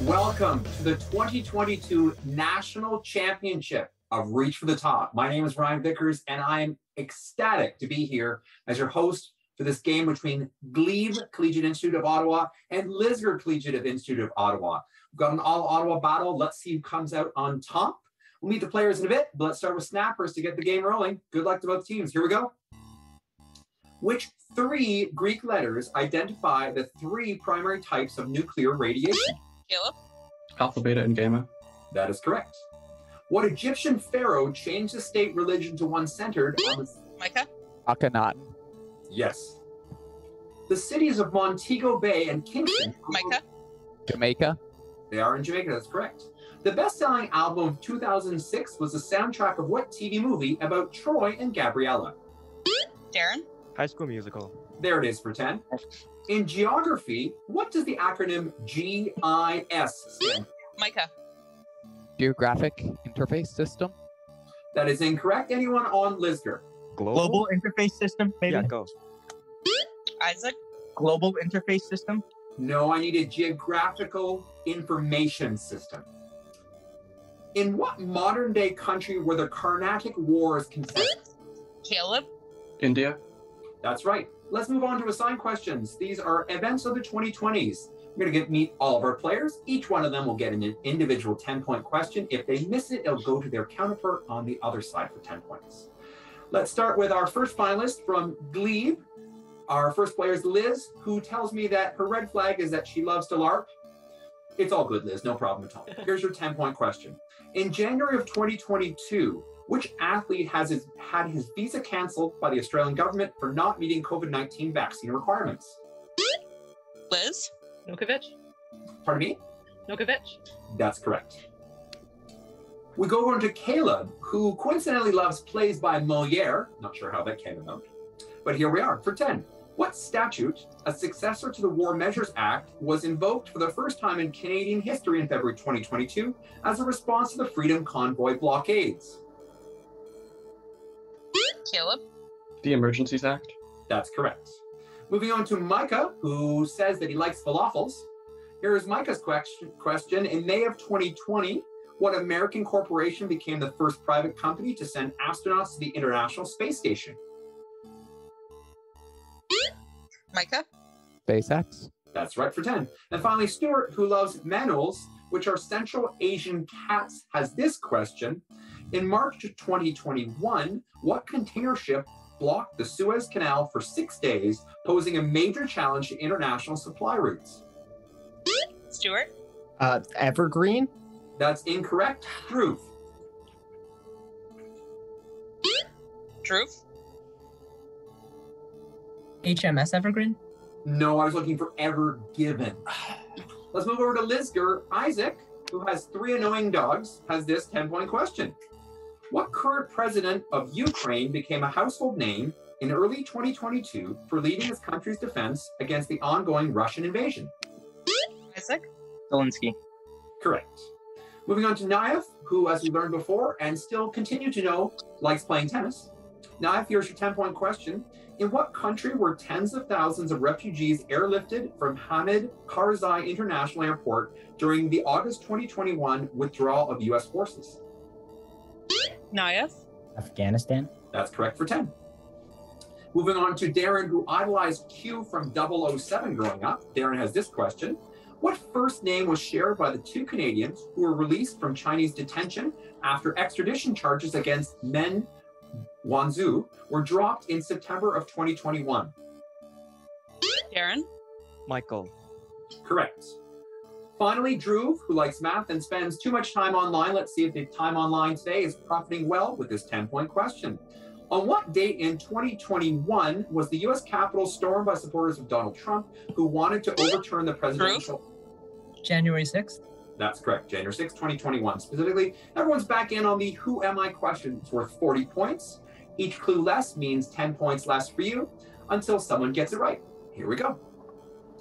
Welcome to the 2022 National Championship of Reach for the Top. My name is Ryan Vickers, and I'm ecstatic to be here as your host for this game between Glebe Collegiate Institute of Ottawa and Lisgar Collegiate Institute of Ottawa. We've got an all-Ottawa battle. Let's see who comes out on top. We'll meet the players in a bit, but let's start with snappers to get the game rolling. Good luck to both teams. Here we go. Which three Greek letters identify the three primary types of nuclear radiation? Caleb. Alpha, beta, and gamma. That is correct. What Egyptian pharaoh changed the state religion to one centered on the... Micah. Akhenaten. Yes. The cities of Montego Bay and Kingston... Micah. Jamaica. They are in Jamaica, that's correct. The best-selling album of 2006 was the soundtrack of what TV movie about Troy and Gabriella? Darren. High School Musical. There it is for 10. In geography, what does the acronym GIS stand for? Micah. Geographic Interface System. That is incorrect. Anyone on Lisgar? Global Interface System, maybe? Yeah, go. Isaac. Global Interface System? No, I need a geographical information system. In what modern-day country were the Carnatic Wars contested? Caleb. India. That's right. Let's move on to assigned questions. These are events of the 2020s. We're going to meet all of our players. Each one of them will get an individual 10-point question. If they miss it, it'll go to their counterpart on the other side for 10 points. Let's start with our first finalist from Glebe. Our first player is Liz, who tells me that her red flag is that she loves to LARP. It's all good, Liz. No problem at all. Here's your 10-point question. In January of 2022, which athlete has had his visa canceled by the Australian government for not meeting COVID-19 vaccine requirements? Liz. Nukovic. Pardon me? Nukovic. That's correct. We go on to Caleb, who coincidentally loves plays by Moliere. Not sure how that came about. But here we are for 10. What statute, a successor to the War Measures Act, was invoked for the first time in Canadian history in February 2022 as a response to the Freedom Convoy blockades? Caleb. The Emergencies Act. That's correct. Moving on to Micah, who says that he likes falafels. Here is Micah's question. In May of 2020, what American corporation became the first private company to send astronauts to the International Space Station? Micah. SpaceX. That's right for 10. And finally, Stuart, who loves manuals, which are Central Asian cats, has this question. In March 2021, what container ship blocked the Suez Canal for 6 days, posing a major challenge to international supply routes? Stuart. Evergreen? That's incorrect. Drew. Drew. HMS Evergreen. No, I was looking for Ever Given. Let's move over to Lisgar. Isaac, who has 3 annoying dogs, has this 10-point question. What current president of Ukraine became a household name in early 2022 for leading his country's defense against the ongoing Russian invasion? Isaac. Zelensky. Correct. Moving on to Naif, who, as we learned before and still continue to know, likes playing tennis. Naif, here's your 10-point question. In what country were tens of thousands of refugees airlifted from Hamid Karzai International Airport during the August 2021 withdrawal of U.S. forces? Nayef. Afghanistan. That's correct for 10. Moving on to Darren, who idolized Q from 007 growing up. Darren has this question. What first name was shared by the 2 Canadians who were released from Chinese detention after extradition charges against Men Wanzhou were dropped in September of 2021? Darren. Michael. Correct. Finally, Drew, who likes math and spends too much time online. Let's see if the time online today is profiting well with this 10-point question. On what date in 2021 was the U.S. Capitol stormed by supporters of Donald Trump who wanted to overturn the presidential... January 6th. That's correct, January 6th, 2021. Specifically, everyone's back in on the Who Am I question. It's worth 40 points. Each clue less means 10 points less for you until someone gets it right. Here we go.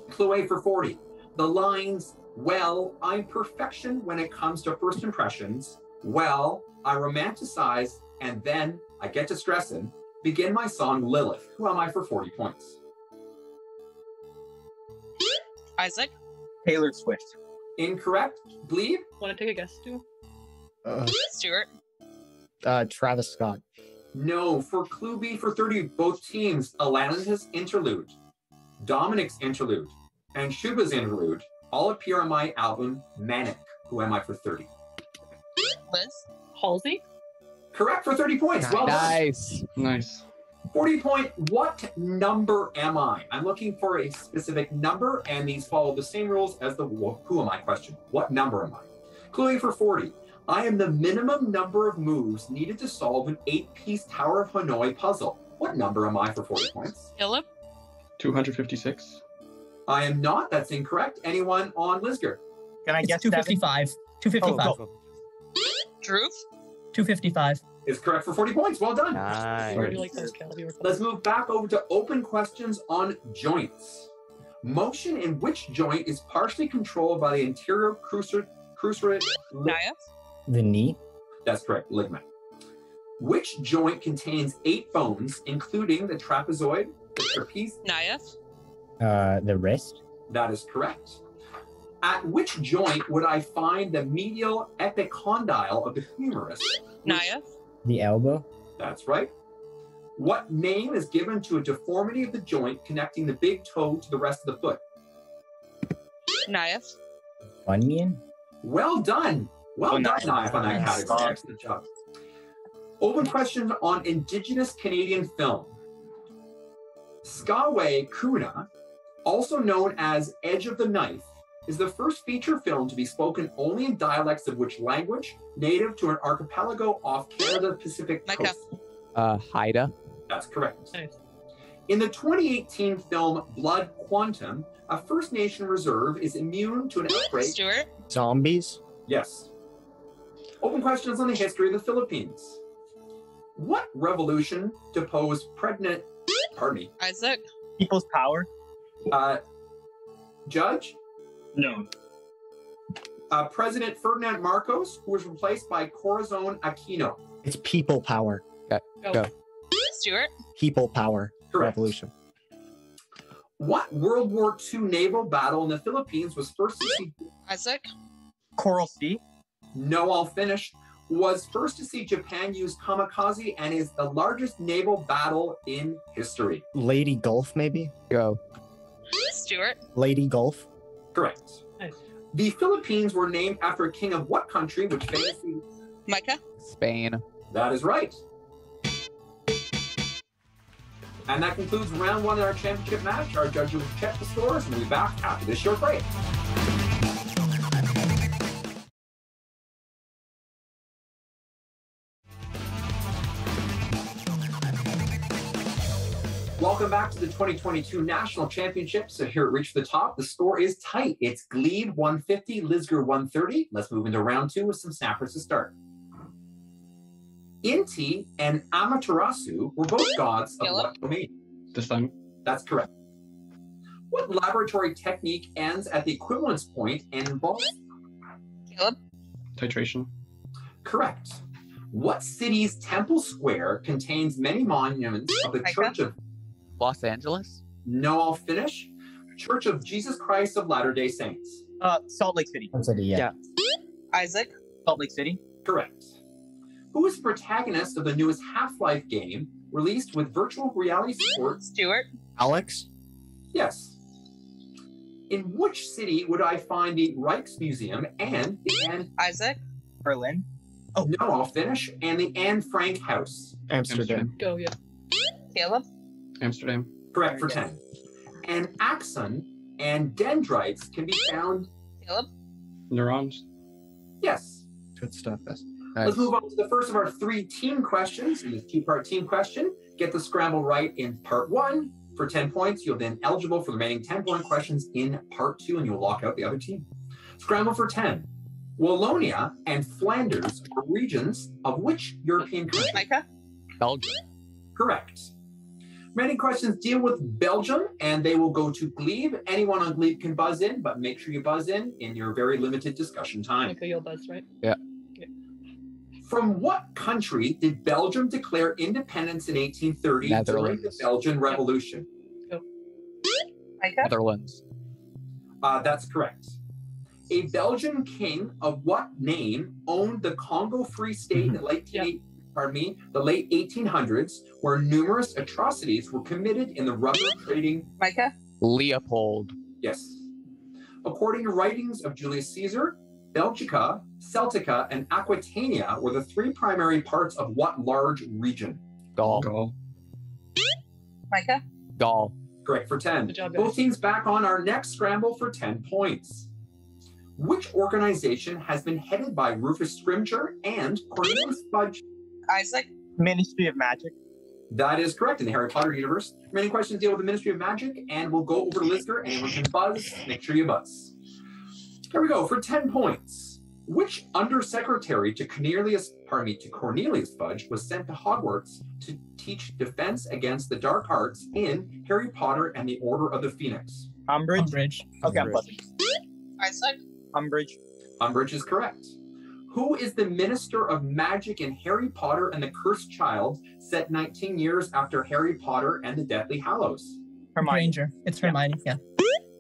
Clue A for 40. The lines, well, I'm perfection when it comes to first impressions. Well, I romanticize and then I get to stressing. Begin my song Lilith. Who am I for 40 points? Isaac. Taylor Swift. Incorrect. Glebe? Want to take a guess, too? Stuart. Travis Scott. No. For Clue B for 30, both teams, Alanis' interlude, Dominic's interlude, and Shuba's interlude all appear on my album Manic. Who Am I for 30? Liz. Halsey. Correct for 30 points. Well done. Nice. Nice. 40 point, what number am I? I'm looking for a specific number, and these follow the same rules as the who am I question. What number am I? Clue for 40. I am the minimum number of moves needed to solve an 8-piece Tower of Hanoi puzzle. What number am I for 40 points? Philip. 256. I am not. That's incorrect. Anyone on Lisgar? Can I It's guess 255. 255. Oh, Drew. 255. Is correct for 40 points. Well done. Nice. Where do you like those, Cal? Let's move back over to open questions on joints. Motion in which joint is partially controlled by the anterior cruciate? Naya. The knee. That's correct, ligament. Which joint contains 8 bones, including the trapezoid, the trapeze? Naya. The wrist. That is correct. At which joint would I find the medial epicondyle of the humerus? Naya. The elbow. That's right. What name is given to a deformity of the joint connecting the big toe to the rest of the foot? Naya. Bunion. Well done. Well Oh, done, nice. Knife, on that Nice. category. Excellent job. Open question on Indigenous Canadian film. Skaway Kuna, also known as Edge of the Knife, is the first feature film to be spoken only in dialects of which language, native to an archipelago off Canada's Pacific Micah. coast? Haida. That's correct. Nice. In the 2018 film Blood Quantum, a First Nation reserve is immune to an outbreak. Stuart. Zombies. Yes. Open questions on the history of the Philippines. What revolution deposed Isaac. People's power. Judge? No. President Ferdinand Marcos, who was replaced by Corazon Aquino. It's people power. Go. Stuart. People power. Correct. Revolution. What World War II naval battle in the Philippines was first to see? Isaac. Coral Sea. No, I'll finish. Was first to see Japan use kamikaze and is the largest naval battle in history. Lady Gulf, maybe? Go. Stuart. Lady Gulf. Correct. Nice. The Philippines were named after a king of what country, which famously... Micah. Spain. That is right. And that concludes round 1 of our championship match. Our judges will check the scores and we'll be back after this short break. Welcome back to the 2022 National Championship. So here at Reach for the Top, the score is tight. It's Glebe 150, Lisgar 130. Let's move into round 2 with some snappers to start. Inti and Amaterasu were both gods of what domain? The sun. That's correct. What laboratory technique ends at the equivalence point and involves? Caleb. Titration. Correct. What city's Temple Square contains many monuments of the Micah? Church of... Los Angeles. No, I'll finish. Church of Jesus Christ of Latter-day Saints. Salt Lake City. City, yeah. Isaac. Salt Lake City. Correct. Who is the protagonist of the newest Half-Life game released with virtual reality support? Stuart. Alex. Yes. In which city would I find the Rijksmuseum and the Anne... Isaac. Berlin. No, I'll finish. And the Anne Frank House. Amsterdam. Go, yeah. Caleb. Amsterdam. Correct for 10. And axon and dendrites can be found... Caleb. Neurons. Yes. Good stuff. Nice. Let's move on to the first of our 3 team questions. In this 2-part team question, get the scramble right in part 1 for 10 points. You'll then eligible for the remaining 10-point questions in part 2, and you'll lock out the other team. Scramble for 10. Wallonia and Flanders are regions of which European country? Micah. Belgium. Correct. Remaining questions deal with Belgium, and they will go to Glebe. Anyone on Glebe can buzz in, but make sure you buzz in your very limited discussion time. Micah, you'll buzz, right? From what country did Belgium declare independence in 1830 during the Netherlands. Belgian Revolution? Micah. Netherlands. That's correct. A Belgian king of what name owned the Congo Free State in the late 1800s, where numerous atrocities were committed in the rubber trading? Micah? Leopold. Yes. According to writings of Julius Caesar, Belgica, Celtica, and Aquitania were the three primary parts of what large region? Gaul. Gaul. Micah? Gaul. Correct for 10. Good job, Both guys. teams back on our next scramble for 10 points. Which organization has been headed by Rufus Scrimgeour and Cornelius Fudge? Isaac? Ministry of Magic. That is correct in the Harry Potter universe. Remaining questions deal with the Ministry of Magic, and we'll go over to Lisgar. Anyone can buzz. Make sure you buzz. Here we go for 10 points. Which undersecretary to Cornelius Fudge was sent to Hogwarts to teach defense against the dark arts in Harry Potter and the Order of the Phoenix? Umbridge. Umbridge. Okay, I'm buzzing. Isaac? Umbridge. Umbridge is correct. Who is the Minister of Magic in Harry Potter and the Cursed Child, set 19 years after Harry Potter and the Deathly Hallows? Hermione. Granger. It's Hermione. Yeah.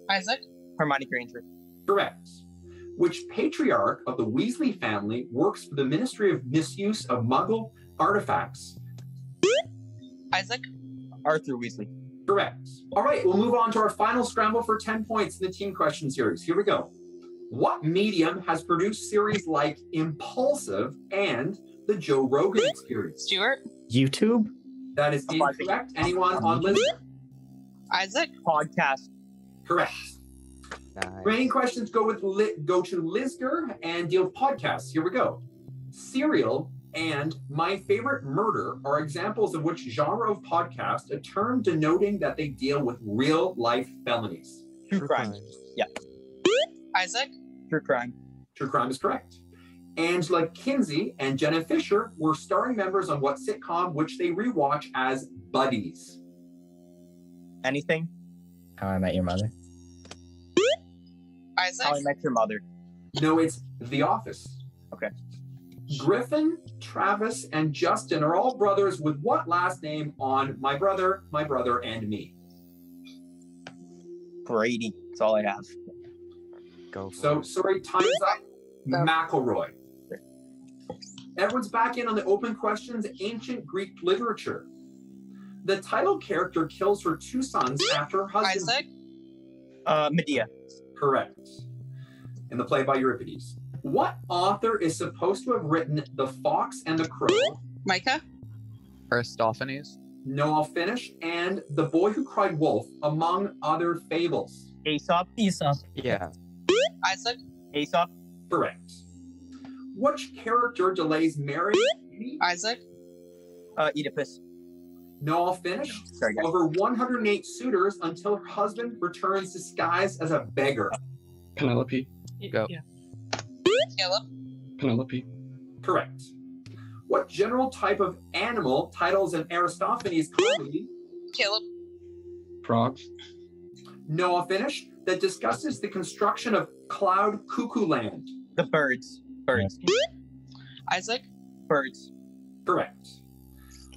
Isaac? Hermione Granger. Correct. Which patriarch of the Weasley family works for the Ministry of Misuse of Muggle Artifacts? Isaac? Arthur Weasley. Correct. All right, we'll move on to our final scramble for 10 points in the team question series. Here we go. What medium has produced series like Impulsive and The Joe Rogan Experience? Stuart? YouTube? That is incorrect. Anyone on list? Isaac? Podcast. Correct. Remaining questions go to Lisgar and deal with podcasts. Here we go. Serial and My Favorite Murder are examples of which genre of podcast, a term denoting that they deal with real-life felonies? True crime. Yeah. Isaac? True crime. True crime is correct. Angela Kinsey and Jenna Fisher were starring members on what sitcom, which they rewatch as buddies? Anything? How I Met Your Mother. Isaac? How I Met Your Mother. No, it's The Office. Okay. Griffin, Travis, and Justin are all brothers with what last name on My Brother, and Me? Brady. That's all I have. Go for So, it. sorry, time's up. No. McElroy. Everyone's back in on the open questions, ancient Greek literature. The title character kills her two sons after her husband. Isaac? Medea. Correct. In the play by Euripides. What author is supposed to have written The Fox and the Crow? Micah? Aristophanes. No, I'll finish. And The Boy Who Cried Wolf, among other fables. Aesop. Aesop. Yeah. Isaac? Aesop. Correct. Which character delays marriage? Isaac? Oedipus. No, I'll finish. Sorry, guys. Over 108 suitors until her husband returns disguised as a beggar. Penelope. Go. Yeah. Caleb? Penelope. Correct. What general type of animal titles an Aristophanes comedy? Caleb? Frogs. No, I'll finish. That discusses the construction of Cloud Cuckoo Land. The birds. Birds. Isaac? Birds. Correct.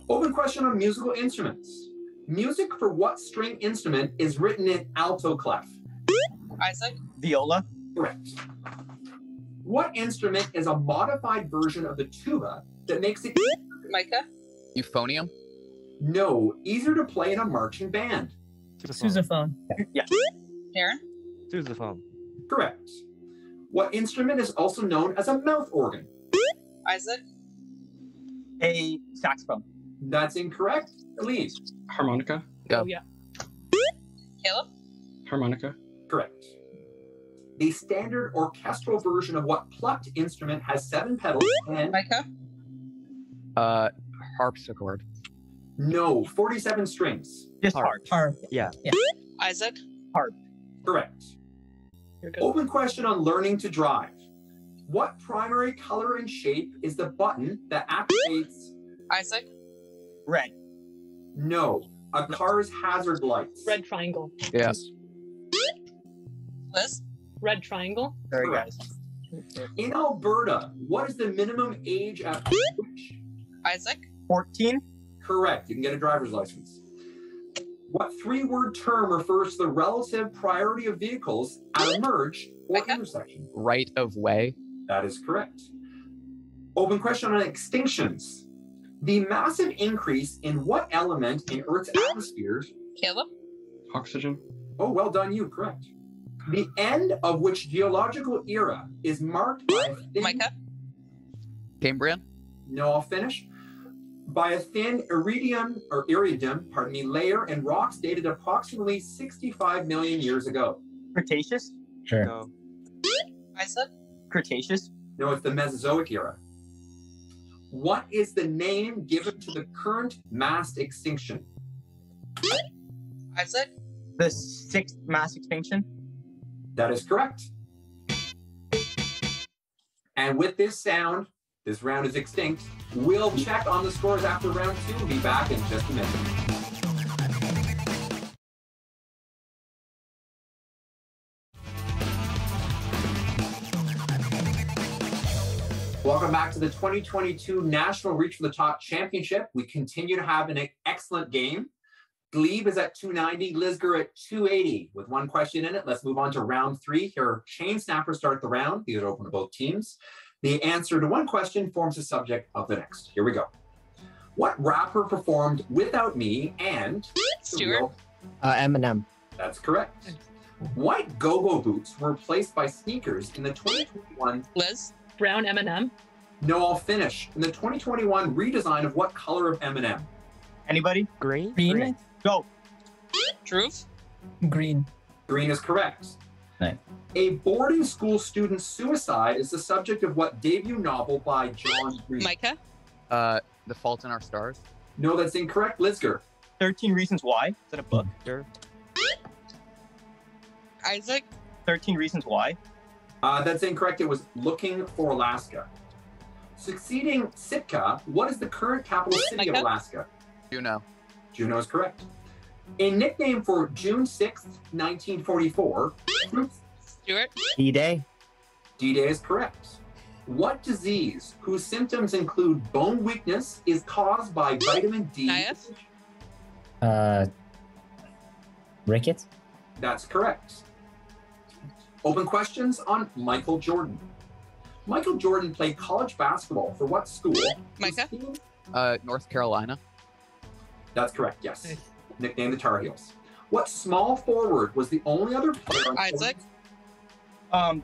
Open question on musical instruments. Music for what string instrument is written in alto clef? Isaac? Viola. Correct. What instrument is a modified version of the tuba that makes it Micah? Euphonium. easier to play in a marching band? Sousaphone. Aaron? Sousaphone. Correct. What instrument is also known as a mouth organ? Isaac? A saxophone. That's incorrect. Elise? Harmonica. Go. Oh, yeah. Caleb? Harmonica. Correct. The standard orchestral version of what plucked instrument has 7 pedals and Micah? Harpsichord. 47 strings? Just Harp. harp. Harp. Yeah. Isaac? Correct. You're good. Open question on learning to drive. What primary color and shape is the button that activates? Isaac? Red. No, a car's hazard lights. Red triangle. Yes. Liz? Red triangle. Sorry, Correct. guys. In Alberta, what is the minimum age at which? Isaac? 14. Correct. You can get a driver's license. What three-word term refers to the relative priority of vehicles at a merge or Okay. intersection? Right of way. That is correct. Open question on extinctions. The massive increase in what element in Earth's atmosphere? Caleb. Oxygen. Oh, well done, you. Correct. The end of which geological era is marked by a thin... Micah. Cambrian. No, I'll finish. By a thin iridium layer and rocks dated approximately 65 million years ago. Cretaceous. Sure. Go. Isaac. Cretaceous. No, it's the Mesozoic era. What is the name given to the current mass extinction? Isaac. The sixth mass extinction. That is correct. And with this sound, this round is extinct. We'll check on the scores after round 2. We'll be back in just a minute. Welcome back to the 2022 National Reach for the Top Championship. We continue to have an excellent game. Glebe is at 290, Lisgar at 280 with one question in it. Let's move on to round 3. Here, chain snappers start the round. These are open to both teams. The answer to one question forms the subject of the next. Here we go. What rapper performed Without Me and... Stewart. Eminem. That's correct. White go-go boots were replaced by sneakers in the 2021... Liz. Brown M&M. No, I'll finish. In the 2021 redesign of what color of M&M? Anybody? Green. Green. Go. Drew. Green. Green is correct. Nice. A boarding school student's suicide is the subject of what debut novel by John Green? Micah. The Fault in Our Stars. No, that's incorrect. Lisgar. 13 Reasons Why. Is that a book? Sure. Isaac. 13 Reasons Why. That's incorrect. It was Looking for Alaska. Succeeding Sitka, what is the current capital city of Micah? Alaska? Juneau. Juneau is correct. A nickname for June 6th, 1944. Stewart. D-Day. D-Day is correct. What disease, whose symptoms include bone weakness, is caused by vitamin D? Nias. Ricketts. That's correct. Open questions on Michael Jordan. Michael Jordan played college basketball for what school? Micah. North Carolina. That's correct, yes. Nice. Nicknamed the Tar Heels. What small forward was the only other player on Isaac.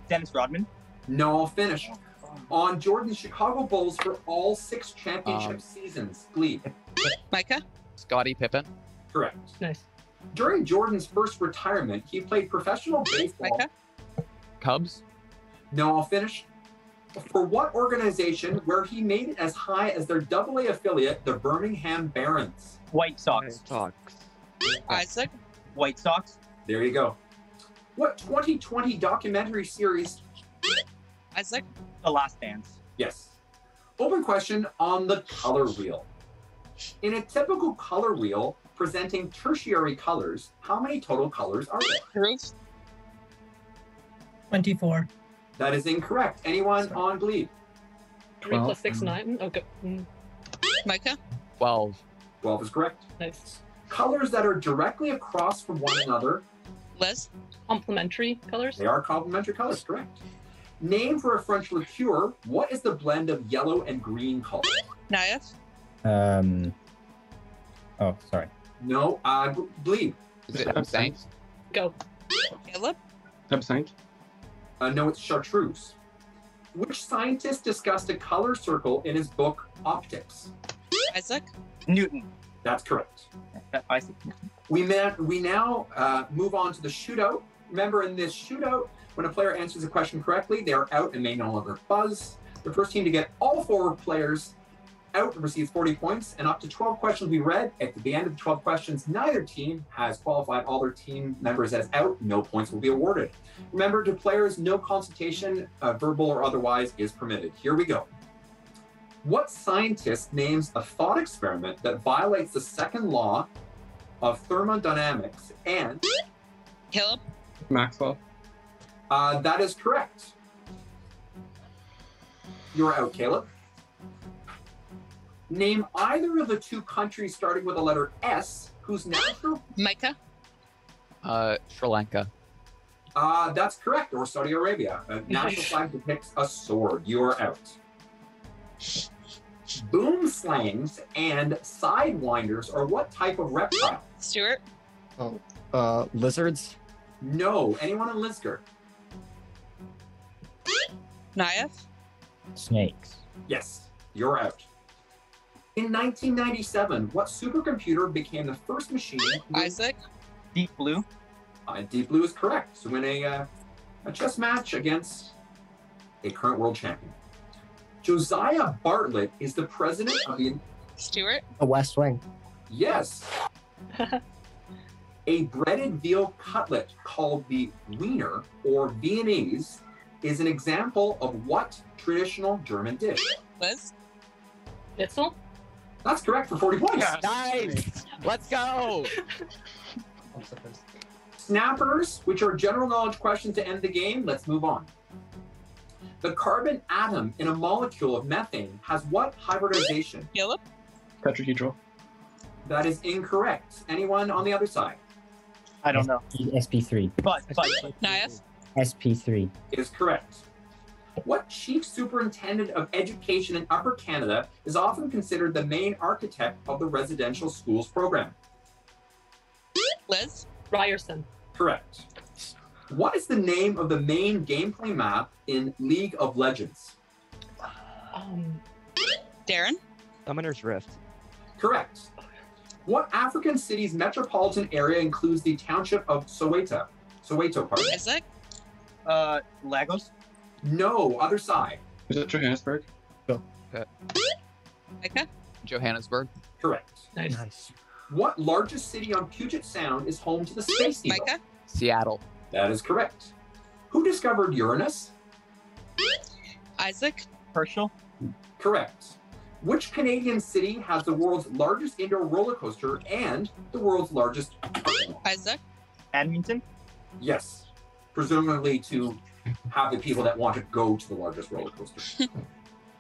Dennis Rodman. No, I'll finish. On Jordan's Chicago Bulls for all 6 championship seasons. Glebe. Micah. Scottie Pippen. Correct. Nice. During Jordan's first retirement, he played professional baseball. Micah. Cubs. No, I'll finish. For what organization where he made it as high as their AA affiliate, the Birmingham Barons? White Sox. Talks. Isaac. White Sox. There you go. What 2020 documentary series? Isaac. The Last Dance. Yes. Open question on the color wheel. In a typical color wheel presenting tertiary colors, how many total colors are there? Drew. 24. That is incorrect. Anyone on Glebe? 3 plus 12. 6, 9. Okay. Micah. 12. 12 is correct. Nice. Colors that are directly across from one another, Liz. Complementary colors. they are complementary colors, correct. Name for a French liqueur, what is the blend of yellow and green called? Nias. Oh, sorry. No, Glebe. Is it absinthe? Go. Caleb. Absinthe. No, it's chartreuse. Which scientist discussed a color circle in his book Optics? Isaac. Newton. That's correct. I see. We now move on to the shootout. Remember, in this shootout, when a player answers a question correctly, they are out and may no longer buzz. The first team to get all 4 players out receives 40 points, and up to 12 questions we read. At the end of the 12 questions, neither team has qualified all their team members as out. No points will be awarded. Remember, to players, no consultation, verbal or otherwise, is permitted. Here we go. What scientist names a thought experiment that violates the second law of thermodynamics and... Caleb. Maxwell. That is correct. You're out, Caleb. Name either of the two countries starting with the letter S whose national... Micah. Sri Lanka. That's correct, or Saudi Arabia. National flag depicts a sword. You are out. Boom slangs and sidewinders are what type of reptile? Stuart. Lizards. No. Anyone in Lisgar? Nyath. Snakes. Yes. You're out. In 1997, what supercomputer became the first machine? Isaac. Deep Blue. Deep Blue is correct. To win a chess match against a current world champion. Josiah Bartlett is the president of the... Stuart. The West Wing. Yes. A breaded veal cutlet called the Wiener or Viennese is an example of what traditional German dish? Liz. Bitzel. That's correct for 40 points. Nice. Let's go. Snappers, which are general knowledge questions to end the game. Let's move on. The carbon atom in a molecule of methane has what hybridization? Caleb. Tetrahedral. That is incorrect. Anyone on the other side? I don't know. SP3. But Nyath. SP3. Is correct. What chief superintendent of education in Upper Canada is often considered the main architect of the residential schools program? Liz. Ryerson. Correct. What is the name of the main gameplay map in League of Legends? Darren. Summoner's Rift. Correct. What African city's metropolitan area includes the township of Soweto? Soweto, pardon. Isaac. Lagos. No, other side. Is it Johannesburg? Micah. Johannesburg. Correct. Nice. What largest city on Puget Sound is home to the Space Needle? Micah. Seattle. That is correct. Who discovered Uranus? Isaac. Herschel. Correct. Which Canadian city has the world's largest indoor roller coaster and the world's largest arsenal? Isaac. Edmonton. Yes. Presumably to have the people that want to go to the largest roller coaster.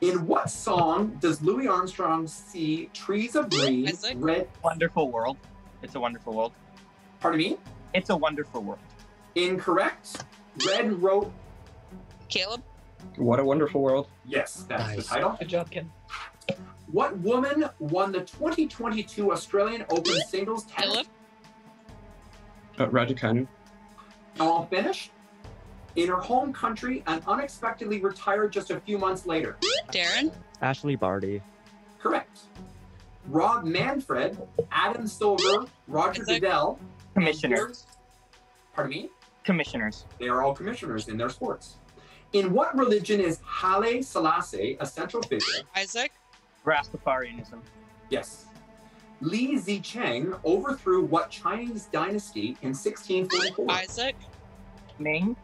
In what song does Louis Armstrong see trees of green, Isaac? red... Wonderful World. It's a Wonderful World. Pardon me? It's a Wonderful World. Incorrect. Red wrote... Caleb. What a Wonderful World. Yes, that's the Nice. title. Good job, kid. What woman won the 2022 Australian Open singles tennis? Caleb. Raducanu. All finished. In her home country and unexpectedly retired just a few months later. Darren. Ashley Barty. Correct. Rob Manfred, Adam Silver, Roger Isaac. Goodell. Commissioners. Pardon me? Commissioners. They are all commissioners in their sports. In what religion is Haile Selassie a central figure? Isaac. Rastafarianism. Yes. Li Zicheng overthrew what Chinese dynasty in 1644? Isaac. Ming.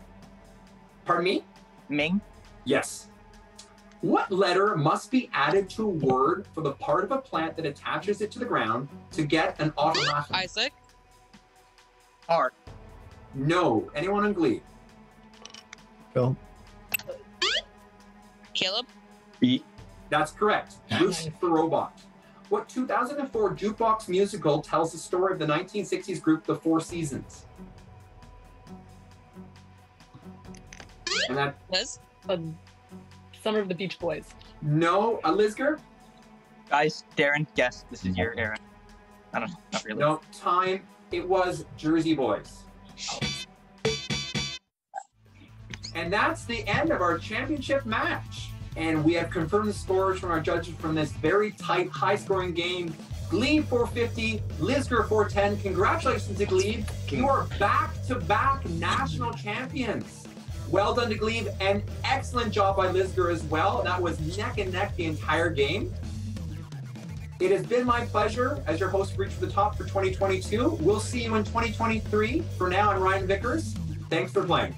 Pardon me? Ming. Yes. What letter must be added to a word for the part of a plant that attaches it to the ground to get an automaton? Isaac. R. No. Anyone on Glebe? Go. Caleb. B. That's correct. Bruce the Robot. What 2004 jukebox musical tells the story of the 1960s group The Four Seasons? And that, Liz. Summer of the Beach Boys. no, Lisgar? Guys, Darren, guess. This is your Aaron. I don't know. Not really. No, time. It was Jersey Boys. And that's the end of our championship match. And we have confirmed the scores from our judges from this very tight, high-scoring game. Glebe 450, Lisgar 410. Congratulations to Glebe. You are back-to-back national champions. Well done to Glebe, and excellent job by Lisgar as well. That was neck and neck the entire game. It has been my pleasure as your host of Reach for the Top for 2022. We'll see you in 2023. For now, I'm Ryan Vickers. Thanks for playing.